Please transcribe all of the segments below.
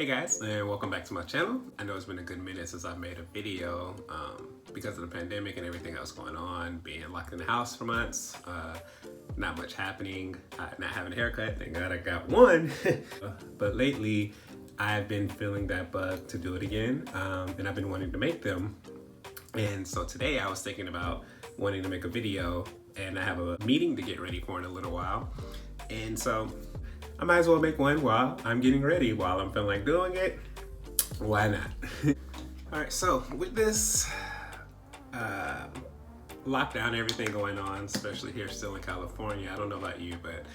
Hey guys, and welcome back to my channel. I know it's been a good minute since I've made a video because of the pandemic and everything else going on, being locked in the house for months, not much happening, not having a haircut. Thank God I got one. But lately, I've been feeling that bug to do it again, and I've been wanting to make them. And so today I was thinking about wanting to make a video, and I have a meeting to get ready for in a little while. And so I might as well make one while I'm getting ready, while I'm feeling like doing it. Why not? All right, so with this lockdown, everything going on, especially here still in California, I don't know about you, but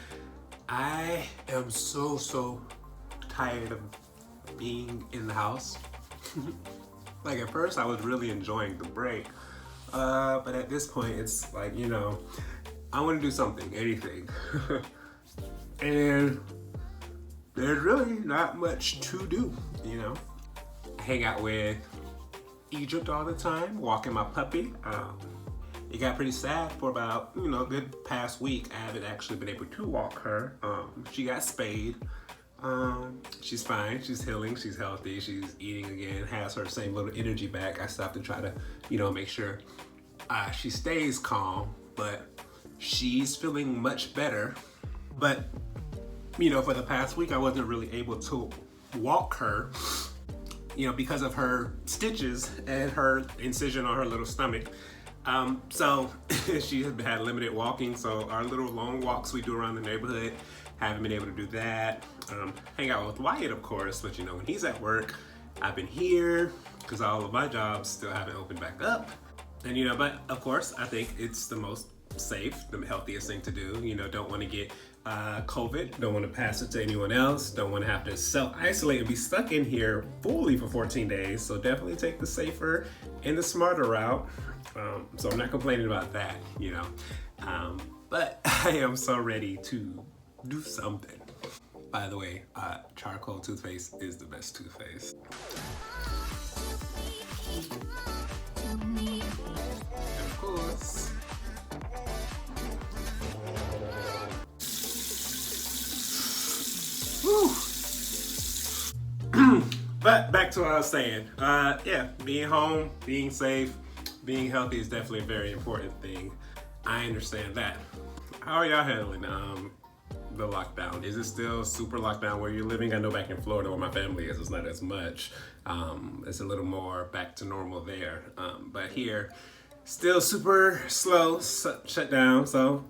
I am so tired of being in the house. Like at first I was really enjoying the break, but at this point it's like, you know, I want to do something, anything. And there's really not much to do, you know. I hang out with Egypt all the time, walking my puppy. It got pretty sad for about, a good past week. I haven't actually been able to walk her. She got spayed. She's fine, she's healing, she's healthy, she's eating again, has her same little energy back. I still have to try to, make sure she stays calm, but she's feeling much better. But for the past week, I wasn't really able to walk her, because of her stitches and her incision on her little stomach. So she has had limited walking. So our little long walks we do around the neighborhood, haven't been able to do that. Hang out with Wyatt, of course, but when he's at work, I've been here because all of my jobs still haven't opened back up. And but of course, I think it's the most safe, the healthiest thing to do. Don't want to get COVID, don't want to pass it to anyone else, don't want to have to self-isolate and be stuck in here fully for 14 days. So definitely take the safer and the smarter route. So I'm not complaining about that, but I am so ready to do something. By the way, charcoal toothpaste is the best toothpaste. And of course, but back to what I was saying. Yeah, being home, being safe, being healthy is definitely a very important thing. I understand that. How are y'all handling the lockdown? Is it still super lockdown where you're living? I know back in Florida where my family is, it's not as much. It's a little more back to normal there. But here, still super slow, shut down. So,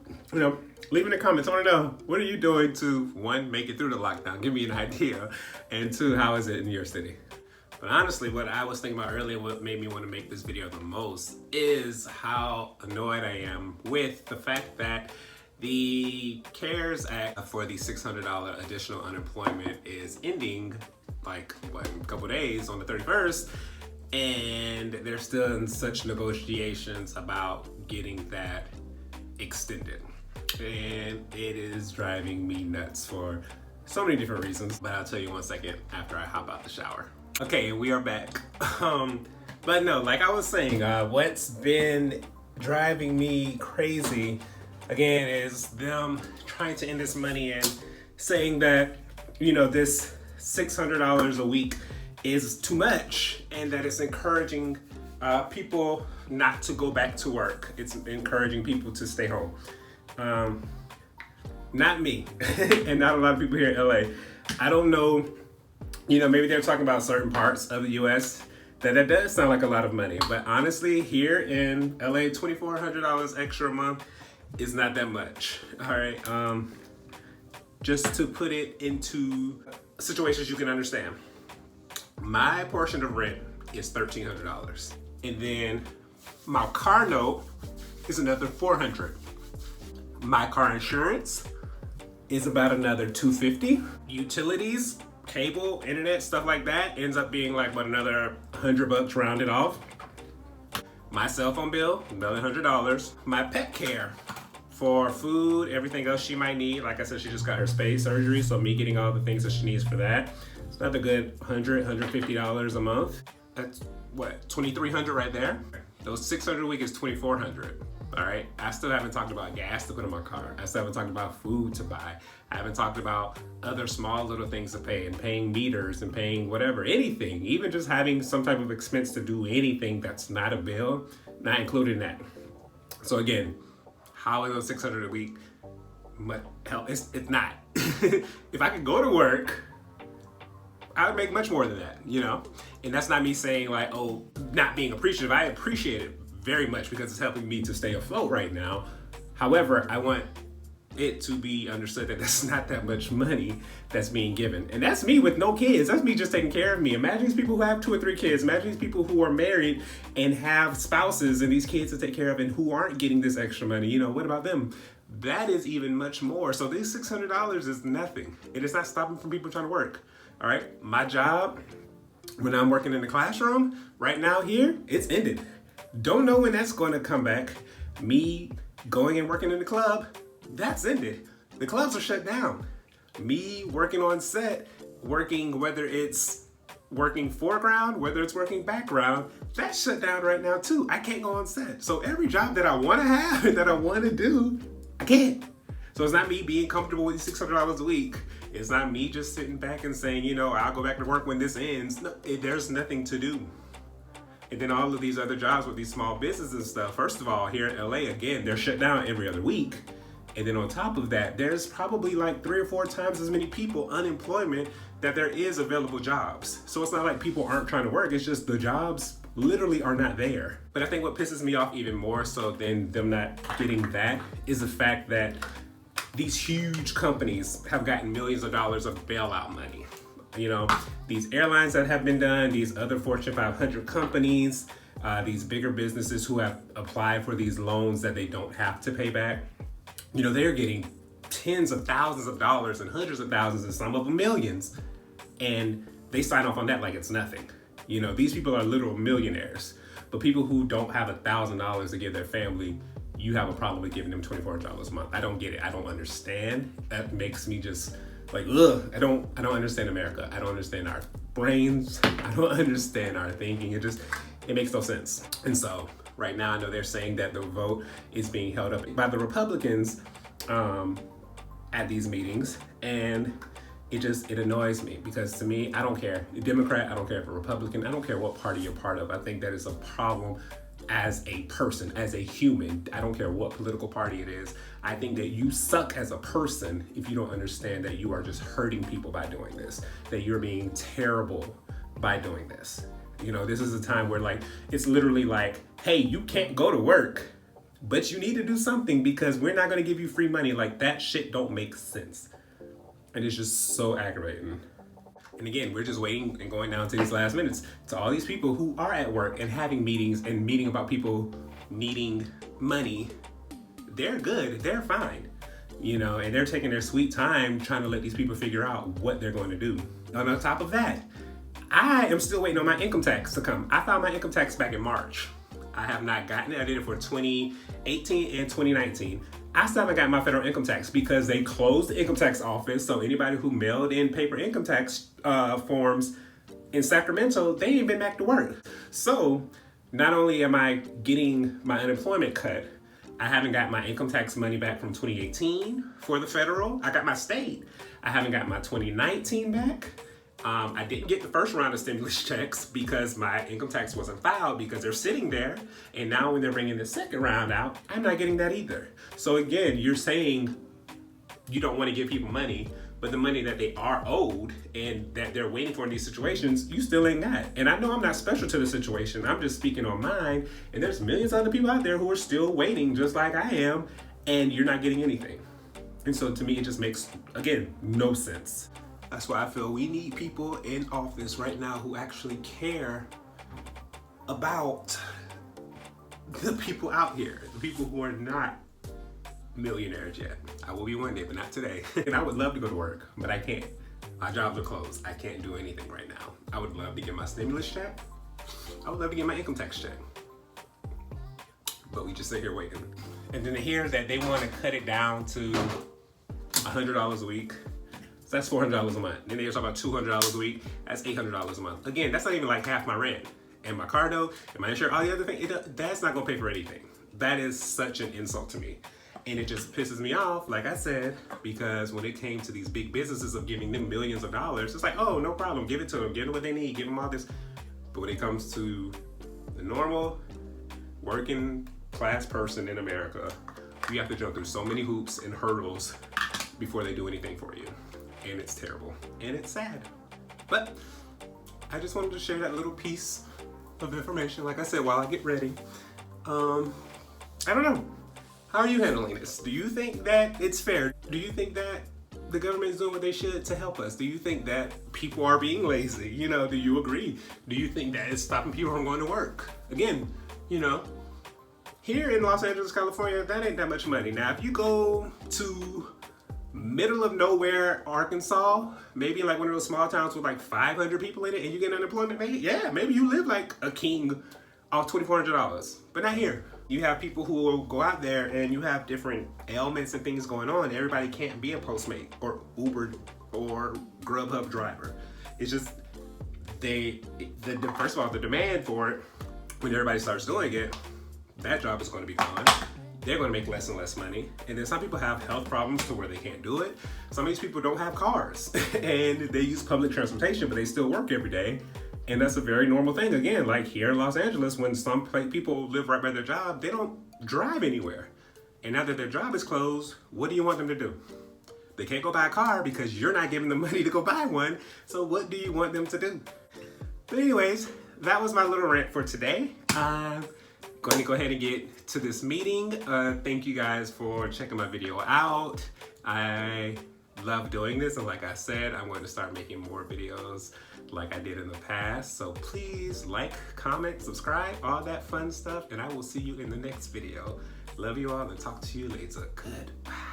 leave in the comments. I want to know, what are you doing to, one, make it through the lockdown? Give me an idea. And two, how is it in your city? But honestly, what I was thinking about earlier, what made me want to make this video the most, is how annoyed I am with the fact that the CARES Act for the $600 additional unemployment is ending, in a couple days on the 31st. And they're still in such negotiations about getting that extended. And it is driving me nuts for so many different reasons, but I'll tell you one second after I hop out the shower. Okay, we are back. But no, like I was saying, what's been driving me crazy, again, is them trying to end this money and saying that, this $600 a week is too much, and that it's encouraging people not to go back to work. It's encouraging people to stay home. Not me, and not a lot of people here in LA. I don't know, maybe they're talking about certain parts of the US that does sound like a lot of money, but honestly, here in LA, $2,400 extra a month is not that much. All right, just to put it into situations you can understand. My portion of rent is $1,300. And then my car note is another $400. My car insurance is about another $250. Utilities, cable, internet, stuff like that ends up being like another $100 rounded off. My cell phone bill, another $100. My pet care for food, everything else she might need. Like I said, she just got her spay surgery, so me getting all the things that she needs for that. It's not a good $150 a month. That's what, $2,300 right there? Those $600 a week is $2,400. All right, I still haven't talked about gas to put in my car. I still haven't talked about food to buy. I haven't talked about other small little things to pay and paying meters and paying whatever, anything, even just having some type of expense to do anything that's not a bill, not including that. So again, how is it $600 a week? Hell, it's not. If I could go to work, I would make much more than that, you know? And that's not me saying like, oh, not being appreciative. I appreciate it very much because it's helping me to stay afloat right now. However, I want it to be understood that that's not that much money that's being given. And that's me with no kids. That's me just taking care of me. Imagine these people who have 2 or 3 kids. Imagine these people who are married and have spouses and these kids to take care of and who aren't getting this extra money. You know, what about them? That is even much more. So this $600 is nothing. It is not stopping from people trying to work. All right, my job, when I'm working in the classroom, right now here, it's ended. Don't know when that's going to come back. Me going and working in the club, that's ended. The clubs are shut down. Me working on set, working, whether it's working foreground, whether it's working background, that's shut down right now too. I can't go on set. So every job that I want to have and that I want to do, I can't. So it's not me being comfortable with $600 a week. It's not me just sitting back and saying, you know, I'll go back to work when this ends. No, there's nothing to do. And then all of these other jobs with these small businesses and stuff, first of all, here in LA, again, they're shut down every other week. And then on top of that, there's probably like 3 or 4 times as many people unemployment that there is available jobs. So it's not like people aren't trying to work, it's just the jobs literally are not there. But I think what pisses me off even more so than them not getting that is the fact that these huge companies have gotten millions of dollars of bailout money. You know, these airlines that have been done, these other Fortune 500 companies, these bigger businesses who have applied for these loans that they don't have to pay back, you know, they're getting tens of thousands of dollars and hundreds of thousands and some of them millions. And they sign off on that like it's nothing. You know, these people are literal millionaires. But people who don't have $1,000 to give their family, you have a problem with giving them $2,400 a month. I don't get it. I don't understand. That makes me just like, ugh, I don't understand America. I don't understand our brains. I don't understand our thinking. It makes no sense. And so right now I know they're saying that the vote is being held up by the Republicans at these meetings. And it annoys me because to me, I don't care. Democrat, I don't care if a Republican, I don't care what party you're part of. I think that is a problem as a person, as a human. I don't care what political party it is. I think that you suck as a person if you don't understand that you are just hurting people by doing this, that you're being terrible by doing this. You know, this is a time where like, it's literally like, hey, you can't go to work, but you need to do something because we're not gonna give you free money. Like that shit don't make sense. And it's just so aggravating. And again, we're just waiting and going down to these last minutes to all these people who are at work and having meetings and meeting about people needing money. They're good, they're fine, you know, and they're taking their sweet time trying to let these people figure out what they're going to do. And on top of that, I am still waiting on my income tax to come. I filed my income tax back in March. I have not gotten it. I did it for 2018 and 2019. I still haven't got my federal income tax because they closed the income tax office. So anybody who mailed in paper income tax forms in Sacramento, they ain't been back to work. So not only am I getting my unemployment cut, I haven't got my income tax money back from 2018 for the federal. I got my state. I haven't got my 2019 back. I didn't get the first round of stimulus checks because my income tax wasn't filed because they're sitting there. And now when they're bringing the second round out, I'm not getting that either. So again, you're saying you don't want to give people money, but the money that they are owed and that they're waiting for in these situations, you still ain't got. And I know I'm not special to the situation. I'm just speaking on mine. And there's millions of other people out there who are still waiting just like I am, and you're not getting anything. And so to me, it just makes, again, no sense. That's why I feel we need people in office right now who actually care about the people out here, the people who are not millionaires yet. I will be one day, but not today. And I would love to go to work, but I can't. My jobs are closed. I can't do anything right now. I would love to get my stimulus check. I would love to get my income tax check. But we just sit here waiting. And then to hear that they want to cut it down to $100 a week. So that's $400 a month. Then they talk about $200 a week. That's $800 a month. Again, that's not even like half my rent and my car note and my insurance, all the other things. That's not gonna pay for anything. That is such an insult to me. And it just pisses me off, like I said, because when it came to these big businesses of giving them millions of dollars, it's like, oh, no problem, give it to them, give them what they need, give them all this. But when it comes to the normal working class person in America, you have to jump through so many hoops and hurdles before they do anything for you. And it's terrible, and it's sad. But I just wanted to share that little piece of information, like I said, while I get ready. I don't know. How are you handling this? Do you think that it's fair? Do you think that the government is doing what they should to help us? Do you think that people are being lazy? You know, do you agree? Do you think that it's stopping people from going to work? Again, you know, here in Los Angeles, California, that ain't that much money. Now, if you go to middle of nowhere, Arkansas, maybe like one of those small towns with like 500 people in it, and you get unemployment, maybe you live like a king off $2,400, but not here. You have people who will go out there and you have different ailments and things going on. Everybody can't be a Postmate or Uber or Grubhub driver. It's just, first of all, the demand for it, when everybody starts doing it, that job is going to be gone. They're going to make less and less money. And then some people have health problems to where they can't do it. Some of these people don't have cars and they use public transportation, but they still work every day. And that's a very normal thing. Again, like here in Los Angeles, when some people live right by their job, they don't drive anywhere. And now that their job is closed, what do you want them to do? They can't go buy a car because you're not giving them money to go buy one. So what do you want them to do? But anyways, that was my little rant for today. I'm going to go ahead and get to this meeting. Thank you guys for checking my video out. I love doing this, and like I said, I'm going to start making more videos like I did in the past. So please like, comment, subscribe, all that fun stuff, and I will see you in the next video. Love you all and talk to you later. Goodbye.